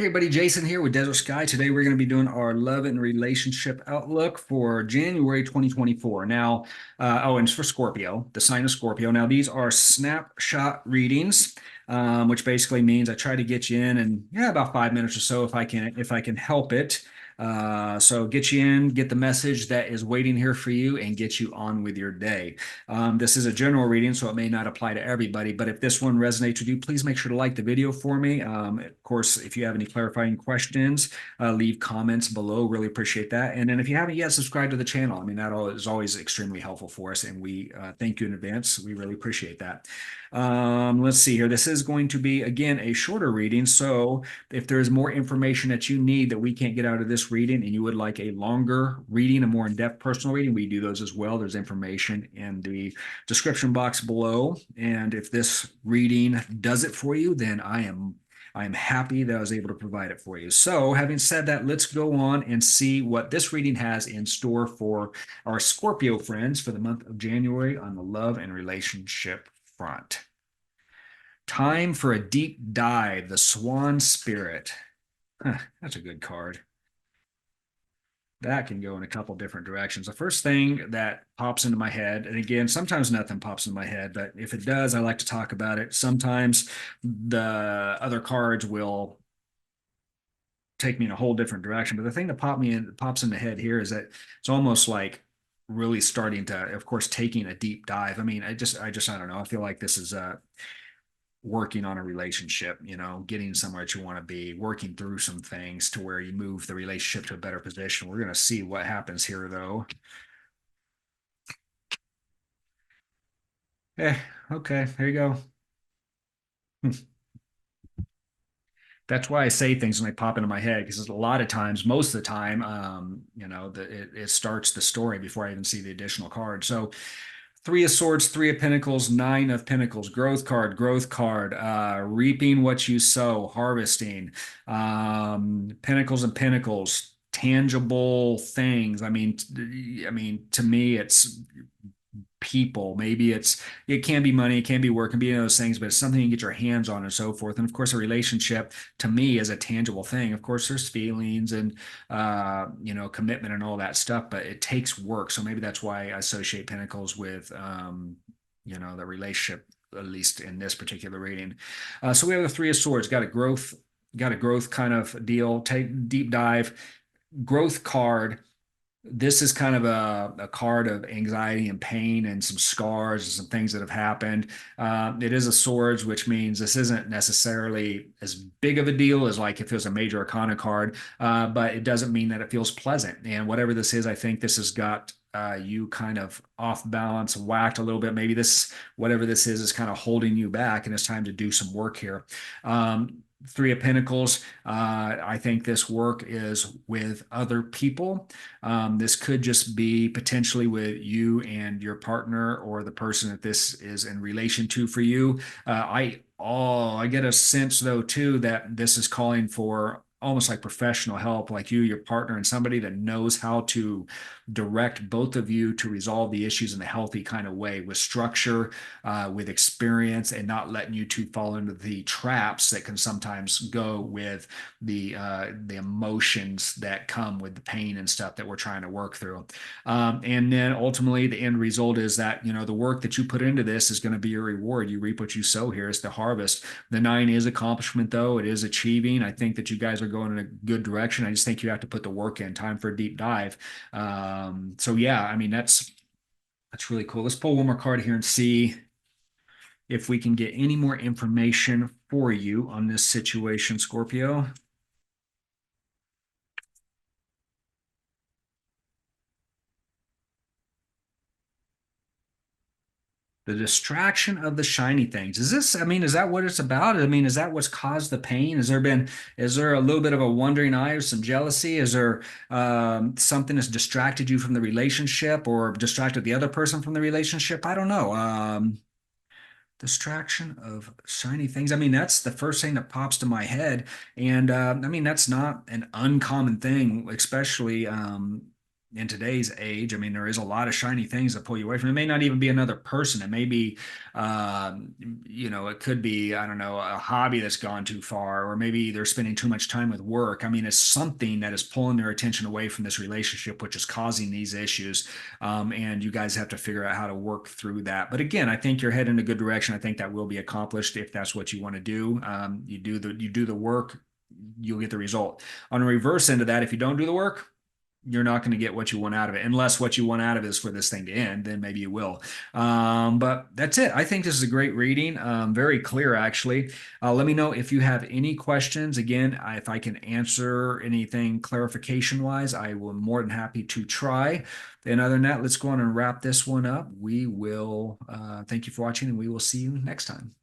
Hey, buddy, Jason here with Desert Sky. Today we're going to be doing our love and relationship outlook for January 2024. Now, and it's for Scorpio, the sign of Scorpio. Now, these are snapshot readings, which basically means I try to get you in about 5 minutes or so if I can help it. So get you in, get the message that is waiting here for you, and get you on with your day. This is a general reading, so it may not apply to everybody, but if this one resonates with you, please make sure to like the video for me. Of course, if you have any clarifying questions, leave comments below. Really appreciate that. And then if you haven't yet subscribed to the channel, I mean, that is always extremely helpful for us, and we thank you in advance. We really appreciate that. Let's see here. This is going to be, again, a shorter reading. So if there's more information that you need that we can't get out of this reading and you would like a longer reading, a more in-depth personal reading, we do those as well. There's information in the description box below. And if this reading does it for you, then I am happy that I was able to provide it for you. So having said that, let's go on and see what this reading has in store for our Scorpio friends for the month of January on the love and relationship front. Time for a deep dive, the Swan Spirit. Huh, that's a good card. That can go in a couple different directions. The first thing that pops into my head, and again, sometimes nothing pops into my head, but if it does, I like to talk about it. Sometimes the other cards will take me in a whole different direction. But the thing that pops in the head here is that it's almost like really starting to, of course, taking a deep dive. I mean, I don't know. I feel like this is working on a relationship, getting somewhere that you want to be, working through some things to where you move the relationship to a better position. We're going to see what happens here, though. Eh, okay, there you go. That's why I say things when they pop into my head, because a lot of times, most of the time, it starts the story before I even see the additional card. So Three of Swords, Three of Pentacles, Nine of Pentacles, growth card, reaping what you sow, harvesting, Pentacles and Pentacles, tangible things. I mean, to me, it's people. Maybe it can be money, it can be work, it can be those things, but it's something you can get your hands on and so forth. And of course, a relationship to me is a tangible thing. Of course, there's feelings and commitment and all that stuff, but it takes work. So maybe that's why I associate Pentacles with the relationship, at least in this particular reading. So we have the Three of Swords, got a growth kind of deal. Take deep dive, growth card. This is kind of a card of anxiety and pain and some scars and some things that have happened. It is a swords, which means this isn't necessarily as big of a deal as like if it was a major arcana card, but it doesn't mean that it feels pleasant. And whatever this is, I think this has got you kind of off balance, whacked a little bit. Maybe whatever this is kind of holding you back, and it's time to do some work here. Three of Pentacles. I think this work is with other people. This could just be potentially with you and your partner or the person that this is in relation to for you. I get a sense though too that this is calling for almost like professional help, like you, your partner, and somebody that knows how to direct both of you to resolve the issues in a healthy kind of way with structure, with experience, and not letting you two fall into the traps that can sometimes go with the emotions that come with the pain and stuff that we're trying to work through. And then ultimately, the end result is that the work that you put into this is going to be your reward. You reap what you sow here. It's the harvest. The Nine is accomplishment, though. It is achieving. I think that you guys are going in a good direction. I just think you have to put the work in. Time for a deep dive. So yeah, I mean that's really cool. Let's pull one more card here and see if we can get any more information for you on this situation, Scorpio. The distraction of the shiny things. Is that what it's about? I mean, is that what's caused the pain? Is there a little bit of a wandering eye or some jealousy? Is there something that's distracted you from the relationship or distracted the other person from the relationship? I don't know. Distraction of shiny things. I mean, that's the first thing that pops to my head. And I mean, that's not an uncommon thing, especially in today's age, I mean, there is a lot of shiny things that pull you away from it. It may not even be another person. It may be, it could be, I don't know, a hobby that's gone too far, or maybe they're spending too much time with work. I mean, it's something that is pulling their attention away from this relationship, which is causing these issues. And you guys have to figure out how to work through that. But again, I think you're heading in a good direction. I think that will be accomplished if that's what you want to do. You do the work, you'll get the result. On the reverse end of that, if you don't do the work, you're not going to get what you want out of it, unless what you want out of it is for this thing to end. Then maybe you will. But that's it. I think this is a great reading. Very clear, actually. Let me know if you have any questions. Again, if I can answer anything clarification wise, I will more than happy to try. And other than that, let's go on and wrap this one up. We will thank you for watching, and we will see you next time.